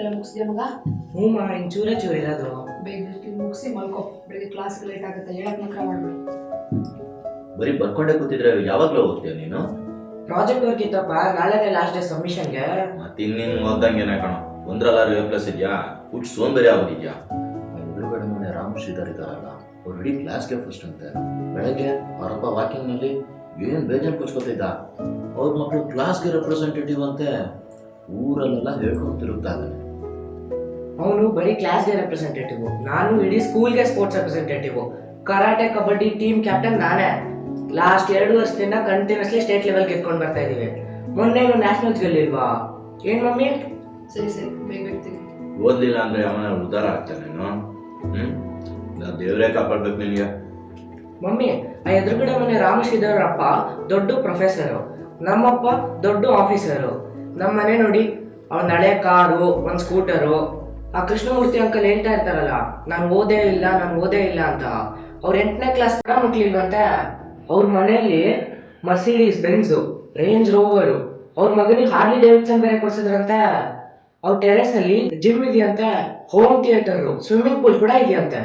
ಎಲ್ಲ ಮುಗಿಸಿದೆ ಮಗ? ಹ್ಞೂ ಮಾ ಚೂರೇ ಚೂರು ಇರೋದು. ಬೇಗ ಮುಗಿಸಿ ಮಲ್ಕೋ, ಬೆಳಿಗ್ಗೆ ಕ್ಲಾಸ್ಗೆ ಲೇಟ್ ಆಗುತ್ತೆ, ಹೇಳಕ್ ಮಾತ್ರ ಮಾಡ್ಬೇಡಿ. ಬರೀ ಬರ್ಕೊಂಡೇ ಕೂತಿದ್ರೆ ಯಾವಾಗಲೂ ಓದ್ತೀಯ ನೀನು? ಪ್ರಾಜೆಕ್ಟ್ ವರ್ಕ್ ಇತ್ತಪ್ಪ, ನಾಳೆನೇ ಲಾಸ್ಟ್ ಡೇ ಸಬ್ಮಿಷನ್ಗೆ. ಮತ್ತೆ ಇನ್ನೇನು ಓದ್ದಂಗೆನೆ ಕಣೋ, ಒಂದ್ರಲ್ಲಾರು A+ ಇದೆಯಾ? ಹುಟ್ಟು ಸೋಂಬೇರಿ ಆಗೋದಿದ್ಯಾ? ಎದುರುಗಡೆ ಮನೆ ರಾಮ್ ಶ್ರೀಧರ್ ಇದ್ದಾರಲ್ಲ, ಅವ್ರು ಇಡೀ ಕ್ಲಾಸ್ಗೆ ಫಸ್ಟ್ ಅಂತೆ. ಬೆಳಗ್ಗೆ ಅವರಪ್ಪ ವಾಕಿಂಗ್ನಲ್ಲಿ ಏನು ಬೇಜಾರು ಕೊಚ್ಕೋತಿದ್ದ, ಅವ್ರ ಮಕ್ಕಳು ಕ್ಲಾಸ್ಗೆ ರೆಪ್ರೆಸೆಂಟೇಟಿವ್ ಅಂತೆ. ಊರಲ್ಲೆಲ್ಲ ಹೇಳ್ಕೊಂತಿರುತ್ತಾನೆ. ಅವನು ಬರೀ ಕ್ಲಾಸ್ಗೆ ರೆಪ್ರೆಸೆಂಟೇಟಿವ್, ನಾನು ಇಡೀ ಸ್ಕೂಲ್ಗೆ sports representative. Karate kabaddi team captain ನಾನೇ. ಲಾಸ್ಟ್ 2 ವರ್ಷದಿಂದ ಕಂಟಿನ್ಯೂಸ್ಲಿ ಸ್ಟೇಟ್ ಲೆವೆಲ್ಗೆ ಎತ್ಕೊಂಡು ಬರ್ತಾ ಇದೀವಿ. ಮೊನ್ನೆ ನ್ಯಾಷನಲ್ಸ್ ಗೆಲ್ಲಿಲ್ವಾ? ಏನ್ ಮಮ್ಮಿ? ಸರಿ ಸರಿ, ಬೇಗ ಬರ್ತೀನಿ. ಓದ್ಲಿಲ್ಲ ಅಂದ್ರೆ ಅವನ ಉದ್ದಾರ ಆಗ್ತಾನೇನು? ದೇವರೇ ಕಾಪಾಡ್ಬೇಕು ನಿನಗೆ. ಮಮ್ಮಿ, ಆ ಎದುರುಗಡೆ ಮನೆ ರಾಮಶ್ರೀಧರ್ ಅಪ್ಪ ದೊಡ್ಡ ಪ್ರೊಫೆಸರು, ನಮ್ಮಪ್ಪ ದೊಡ್ಡ ಆಫೀಸರು. ನಮ್ಮ ಮನೆ ನೋಡಿ, ಅವ್ನ ಹಳೆ ಕಾರು, ಒಂದು ಸ್ಕೂಟರು. ಆ ಕೃಷ್ಣಮೂರ್ತಿ ಅಂಕಲ್ ಹೇಳ್ತಾ ಇರ್ತಾರಲ್ಲ, ನಾನು ಓದೇ ಇಲ್ಲ ಅಂತ. ಅವ್ರು 8ನೇ ಕ್ಲಾಸ್ ಕೂಡ ಮುಟ್ಲಿಲ್ವಂತೆ. ಅವ್ರ ಮನೆಯಲ್ಲಿ ಮರ್ಸಿಡೀಸ್ ಬೆನ್ಸು, ರೇಂಜ್ ರೋವರು, ಅವ್ರ ಮಗನಿಗೆ ಹಾರ್ಲಿ ಡೇವಿಡ್ಸನ್ ಬೇರೆ ಕೊಡ್ಸಿದ್ರಂತೆ. ಅವ್ರ ಟೆರೆಸ್ ಅಲ್ಲಿ ಜಿಮ್ ಇದೆಯಂತೆ, ಹೋಮ್ ಥಿಯೇಟರ್, ಸ್ವಿಮ್ಮಿಂಗ್ ಪೂಲ್ ಕೂಡ ಇದೆಯಂತೆ.